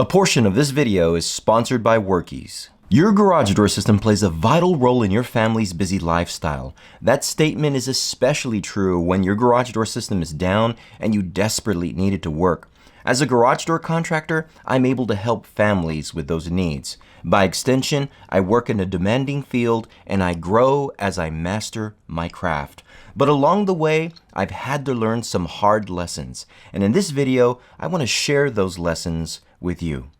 A portion of this video is sponsored by workiz. Your garage door system plays a vital role in your family's busy lifestyle. That statement is especially true when your garage door system is down and you desperately need it to work. As a garage door contractor, I'm able to help families with those needs. By extension, I work in a demanding field and I grow as I master my craft. But along the way, I've had to learn some hard lessons. And in this video, I want to share those lessons with you.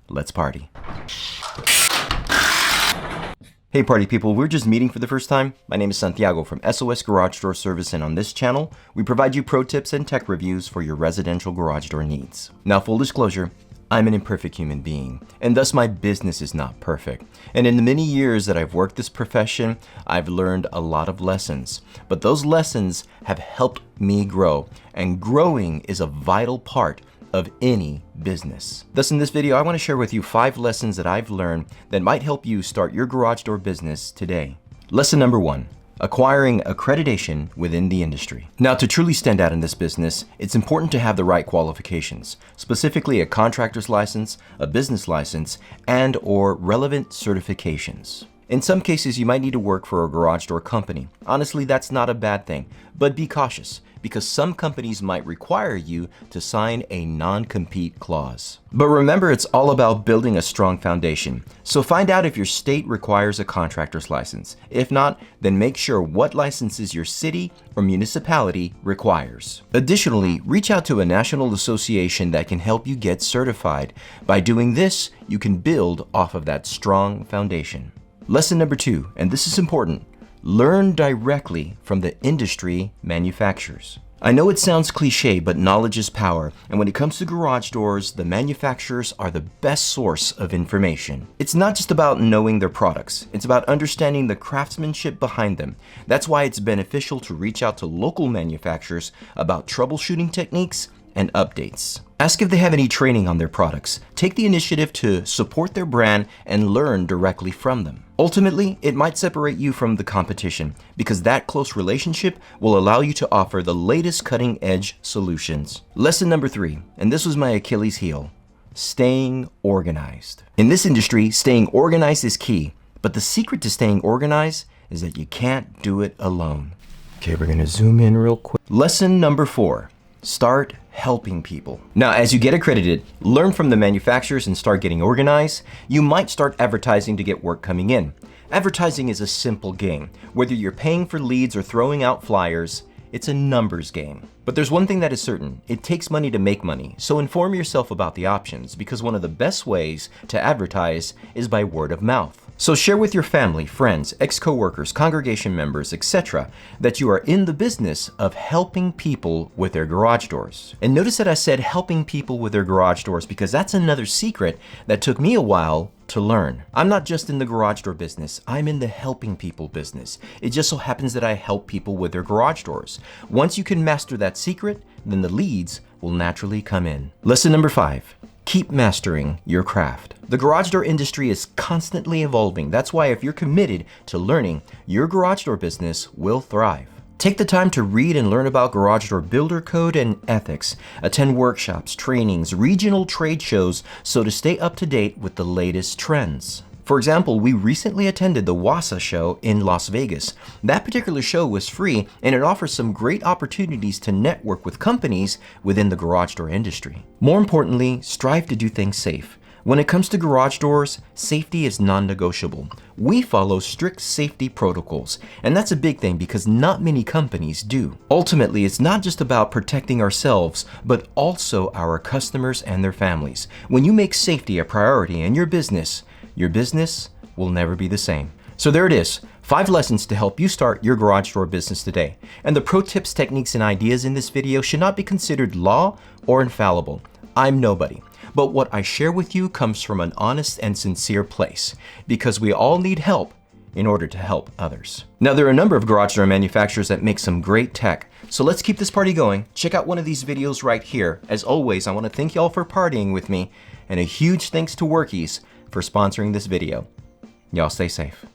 Let's party. Hey party people, we're just meeting for the first time. My name is Santiago from SOS Garage Door Service, and on this channel, we provide you pro tips and tech reviews for your residential garage door needs. Now, full disclosure, I'm an imperfect human being, and thus my business is not perfect. And in the many years that I've worked this profession, I've learned a lot of lessons. But those lessons have helped me grow, and growing is a vital part of any business. Thus, in this video, I want to share with you 5 lessons that I've learned that might help you start your garage door business today. Lesson number 1. Acquiring accreditation within the industry. Now, to truly stand out in this business, it's important to have the right qualifications, specifically a contractor's license, a business license, and/or relevant certifications. In some cases, you might need to work for a garage door company. Honestly, that's not a bad thing, but be cautious because some companies might require you to sign a non-compete clause. But remember, it's all about building a strong foundation. So find out if your state requires a contractor's license. If not, then make sure what licenses your city or municipality requires. Additionally, reach out to a national association that can help you get certified. By doing this, you can build off of that strong foundation. Lesson number 2, and this is important, learn directly from the industry manufacturers. I know it sounds cliche, but knowledge is power, and when it comes to garage doors, the manufacturers are the best source of information. It's not just about knowing their products, it's about understanding the craftsmanship behind them. That's why it's beneficial to reach out to local manufacturers about troubleshooting techniques and updates. Ask if they have any training on their products. Take the initiative to support their brand and learn directly from them. Ultimately, it might separate you from the competition because that close relationship will allow you to offer the latest cutting-edge solutions. Lesson number 3, and this was my Achilles heel, staying organized. In this industry, staying organized is key, but the secret to staying organized is that you can't do it alone. Okay, we're gonna zoom in real quick. Lesson number 4. Start helping people. Now, as you get accredited, learn from the manufacturers and start getting organized, you might start advertising to get work coming in. Advertising is a simple game. Whether you're paying for leads or throwing out flyers, it's a numbers game. But there's one thing that is certain, it takes money to make money, so inform yourself about the options because one of the best ways to advertise is by word of mouth. So share with your family, friends, ex-coworkers, congregation members, etc. that you are in the business of helping people with their garage doors. And notice that I said helping people with their garage doors because that's another secret that took me a while to learn. I'm not just in the garage door business, I'm in the helping people business. It just so happens that I help people with their garage doors. Once you can master that secret, then the leads will naturally come in. Lesson number 5. Keep mastering your craft. The garage door industry is constantly evolving. That's why if you're committed to learning, your garage door business will thrive. Take the time to read and learn about garage door builder code and ethics. Attend workshops, trainings, regional trade shows, so to stay up to date with the latest trends. For example, we recently attended the WASA show in Las Vegas. That particular show was free and it offers some great opportunities to network with companies within the garage door industry. More importantly, strive to do things safe. When it comes to garage doors, safety is non-negotiable. We follow strict safety protocols, and that's a big thing because not many companies do. Ultimately, it's not just about protecting ourselves, but also our customers and their families. When you make safety a priority in your business will never be the same. So there it is, 5 lessons to help you start your garage door business today. And the pro tips, techniques, and ideas in this video should not be considered law or infallible. I'm nobody. But what I share with you comes from an honest and sincere place, because we all need help in order to help others. Now, there are a number of garage door manufacturers that make some great tech, so let's keep this party going. Check out one of these videos right here. As always, I want to thank y'all for partying with me, and a huge thanks to workiz for sponsoring this video. Y'all stay safe.